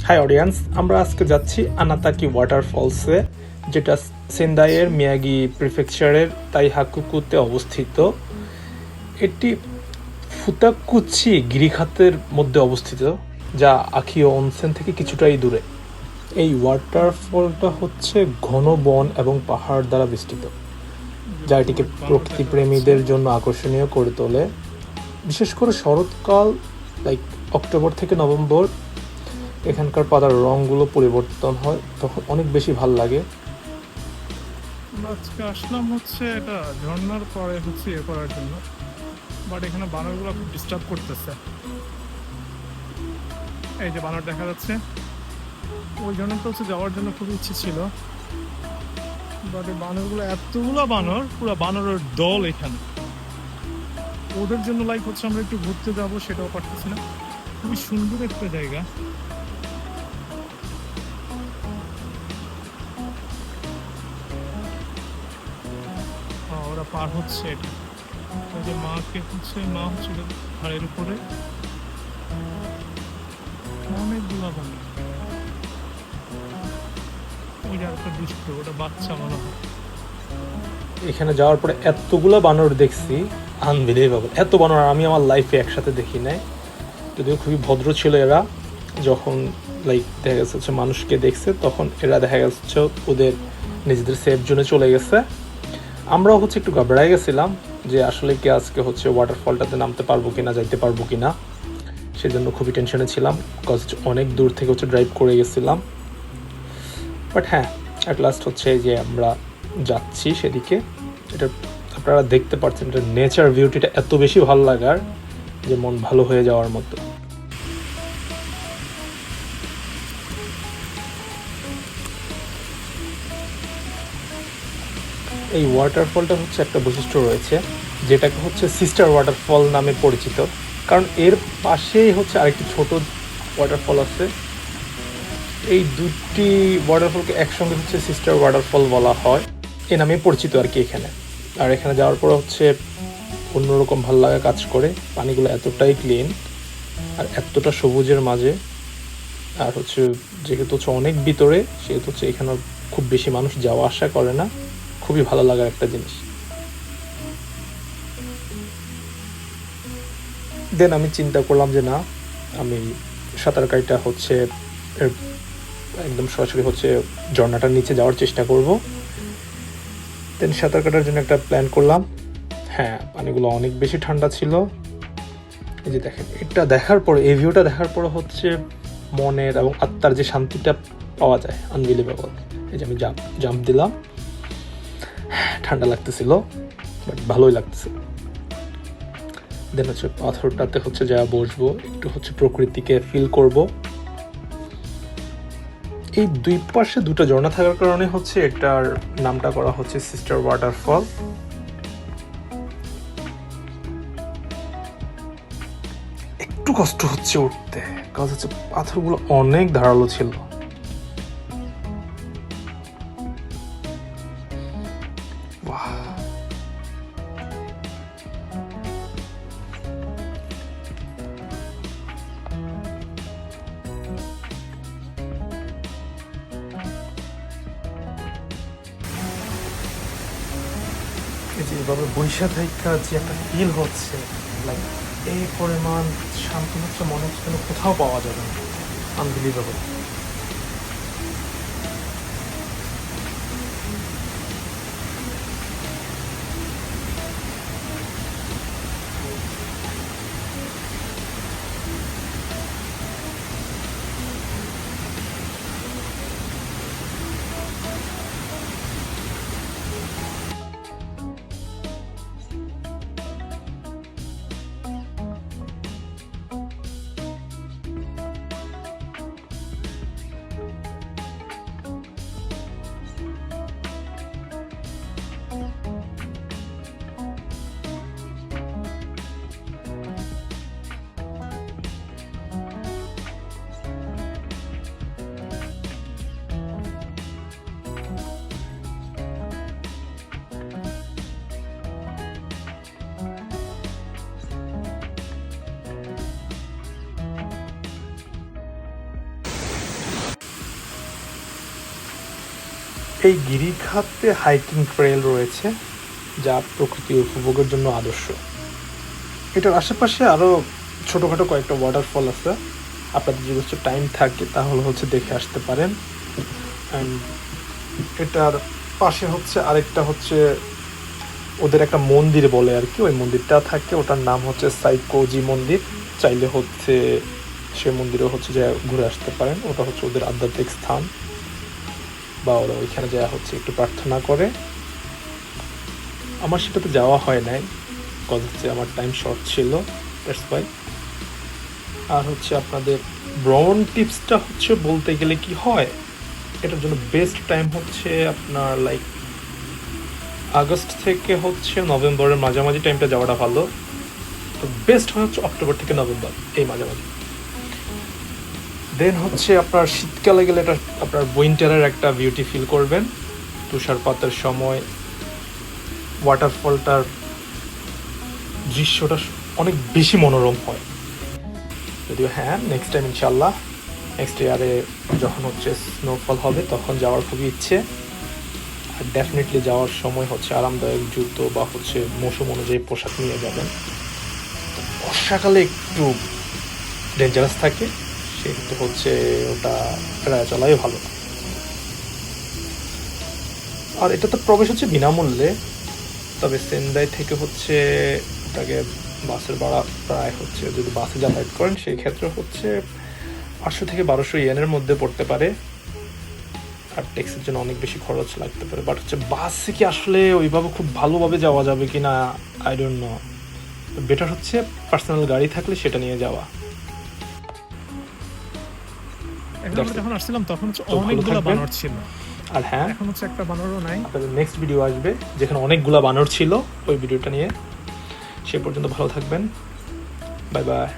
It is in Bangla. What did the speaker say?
হাই অডিয়েন্স, আমরা আজকে যাচ্ছি আনাতাকি ওয়াটারফলসে, যেটা সেন্দাইয়ের মিয়াগি প্রিফেকচারের তাইহাকুকুতে অবস্থিত। এটি ফুতাকুচি গিরিখাতের মধ্যে অবস্থিত, যা আখিও অনসেন থেকে কিছুটাই দূরে। এই ওয়াটারফলটা হচ্ছে ঘন বন এবং পাহাড় দ্বারা বেষ্টিত, যা এটিকে প্রকৃতিপ্রেমীদের জন্য আকর্ষণীয় করে তোলে। বিশেষ করে শরৎকাল, লাইক অক্টোবর থেকে নভেম্বর, এখানকার পাতার রঙগুলো পরিবর্তন হয়, তখন অনেক বেশি ভাল লাগে। আজকে আসলাম হচ্ছে এটা ঝর্ণার পরে হচ্ছে ইয়ে করার জন্য, বাট এখানে বানরগুলো খুব ডিস্টার্ব করতেছে। এই যে বানর দেখা যাচ্ছে, ওই ঝর্ণাটা হচ্ছে যাওয়ার জন্য খুব ইচ্ছে ছিল, বাট এই বানরগুলো এতগুলো বানর, পুরো বানরের দল এখানে। ওদের জন্য লাইক হচ্ছে আমরা একটু ঘুরতে যাব, সেটাও পারতেছি না। খুবই সুন্দর একটা জায়গা। ওরা পার হচ্ছে এটা, ওই যে মাকে হচ্ছে, মা হচ্ছে ঘাড়ের উপরে, অনেকগুলো বানর। ওই যে একটা দুষ্ট, ওটা বাচ্চা মনে হয়। এখানে যাওয়ার পরে এতগুলো বানর দেখছি, আনবিলিভেবল। এত বানর আমি আমার লাইফে একসাথে দেখি নাই। যদিও খুবই ভদ্র ছিল এরা। যখন লাইক দেখা গেছে হচ্ছে মানুষকে দেখছে, তখন এরা দেখা গেছে ওদের নিজেদের সেফ জোনে চলে গেছে। আমরাও হচ্ছে একটু ঘাবড়াই গেছিলাম যে আসলে কি আজকে হচ্ছে ওয়াটারফলটাতে নামতে পারবো কিনা, যাইতে পারবো কিনা। সেজন্য খুবই টেনশনে ছিলাম, বিকজ অনেক দূর থেকে হচ্ছে ড্রাইভ করে গেছিলাম। বাট হ্যাঁ, অ্যাট লাস্ট হচ্ছে যে আমরা যাচ্ছি সেদিকে। এটা আপনারা দেখতে পাচ্ছেন, এটা নেচার বিউটিটা এত বেশি ভালো লাগার যে মন ভালো হয়ে যাওয়ার মতো। এই ওয়াটারফলটা হচ্ছে একটা বৈশিষ্ট্য রয়েছে, যেটাকে হচ্ছে সিস্টার ওয়াটারফল নামে পরিচিত। কারণ এর পাশেই হচ্ছে আরেকটি ছোট ওয়াটারফল আছে। এই দুটি ওয়াটারফলকে একসঙ্গে হচ্ছে সিস্টার ওয়াটারফল বলা হয়, এ নামে পরিচিত আর কি এখানে। আর এখানে যাওয়ার পর হচ্ছে অন্যরকম ভালো লাগা কাজ করে। পানিগুলো এতটাই ক্লিন আর এতটা সবুজের মাঝে, আর হচ্ছে যেহেতু হচ্ছে অনেক ভিতরে, সেহেতু হচ্ছে এখানে খুব বেশি মানুষ যাওয়া আসা করে না। খুবই ভালো লাগার একটা জিনিস। দেন আমি চিন্তা করলাম যে না, আমি সাঁতার কাটা হচ্ছে একদম সরাসরি হচ্ছে ঝর্ণাটার নিচে যাওয়ার চেষ্টা করব। দেন সাঁতার কাটার জন্য একটা প্ল্যান করলাম। হ্যাঁ, পানিগুলো অনেক বেশি ঠান্ডা ছিল। এই যে দেখেন, এটা দেখার পরে, এই ভিউটা দেখার পরে হচ্ছে মনের এবং আত্মার যে শান্তিটা পাওয়া যায়, আনবিলিভেবল। এই যে আমি জাম্প দিলাম, ঠান্ডা লাগতেছিল বাট ভালোই লাগতেছে। দেন হচ্ছে পাথরটাতে হচ্ছে যা বসবো, একটু হচ্ছে প্রকৃতিকে ফিল করব। এই দুই পাশে দুটো ঝর্ণা থাকার কারণে হচ্ছে এটার নামটা করা হচ্ছে সিস্টার ওয়াটারফল। একটু কষ্ট হচ্ছে উঠতে, কারণ হচ্ছে পাথরগুলো অনেক ধারালো ছিল। যেভাবে বৈশা থেকে যে একটা ফিল হচ্ছে, লাইক এই পরিমাণ শান্তি হচ্ছে মনে হচ্ছে যেন কোথাও পাওয়া যাবে না। আনবিলিভেবল। এই গিরিখাতে হাইকিং ট্রেল রয়েছে যা প্রকৃতি উপভোগের জন্য আদর্শ। এটার আশেপাশে আরও ছোটোখাটো কয়েকটা ওয়াটারফল আছে, আপনাদের যদি হচ্ছে টাইম থাকে তাহলে হচ্ছে দেখে আসতে পারেন। অ্যান্ড এটার পাশে হচ্ছে আরেকটা হচ্ছে ওদের একটা মন্দির বলে আর কি, ওই মন্দিরটা থাকে, ওটার নাম হচ্ছে সাইকোজি মন্দির। চাইলে হচ্ছে সে মন্দিরেও হচ্ছে যে ঘুরে আসতে পারেন, ওটা হচ্ছে ওদের আধ্যাত্মিক স্থান, বা ওরা ওইখানে যা হচ্ছে একটু প্রার্থনা করে। আমার সেটাতে যাওয়া হয় নাই, কজ হচ্ছে আমার টাইম শর্ট ছিল, দ্যাটস ওয়াই। আর হচ্ছে আপনাদের ভ্রমণ টিপসটা হচ্ছে বলতে গেলে কি হয়, এটার জন্য বেস্ট টাইম হচ্ছে আপনার লাইক আগস্ট থেকে হচ্ছে নভেম্বরের মাঝামাঝি টাইমটা যাওয়াটা ভালো। তো বেস্ট হয় হচ্ছে অক্টোবর থেকে নভেম্বর, এই মাঝামাঝি। দেন হচ্ছে আপনার শীতকালে গেলে এটা আপনার উইন্টারের একটা বিউটি ফিল করবেন, তুষারপাতের সময় ওয়াটারফলটার দৃশ্যটা অনেক বেশি মনোরম হয়। যদিও হ্যাঁ, নেক্সট টাইম ইনশাল্লাহ নেক্সট ইয়ারে যখন হচ্ছে স্নোফল হবে তখন যাওয়ার খুবই ইচ্ছে। আর ডেফিনেটলি যাওয়ার সময় হচ্ছে আরামদায়ক জুতো বা হচ্ছে মৌসুম অনুযায়ী পোশাক নিয়ে যাবেন। বর্ষাকালে একটু ডেঞ্জারাস থাকে, সেক্ষেত্রে হচ্ছে ওটা এড়ায় চলাই ভালো। আর এটা তো প্রবেশ হচ্ছে বিনামূল্যে, তবে সেন্দাই থেকে হচ্ছে ওটাকে বাসের ভাড়া প্রায় হচ্ছে, যদি বাসে যাতায়াত করেন সেই ক্ষেত্রে হচ্ছে 800 থেকে 1200 ইয়েনের মধ্যে পড়তে পারে। আর ট্যাক্সির জন্য অনেক বেশি খরচ লাগতে পারে, বাট হচ্ছে বাসে কি আসলে ওইভাবে খুব ভালোভাবে যাওয়া যাবে কি না আই ডোন্ট নো। বেটার হচ্ছে পার্সোনাল গাড়ি থাকলে সেটা নিয়ে যাওয়া। এখন আমরা যখন আসছিলাম তখন হচ্ছে তো ভালো অনেকগুলো থাকবেন। বানর ছিল, আর হ্যাঁ, এখন হচ্ছে একটা বানরও নাই। আপনাদের নেক্সট ভিডিও আসবে যেখানে অনেকগুলা বানর ছিল, ওই ভিডিওটা নিয়ে। সে পর্যন্ত ভালো থাকবেন, বাই বাই।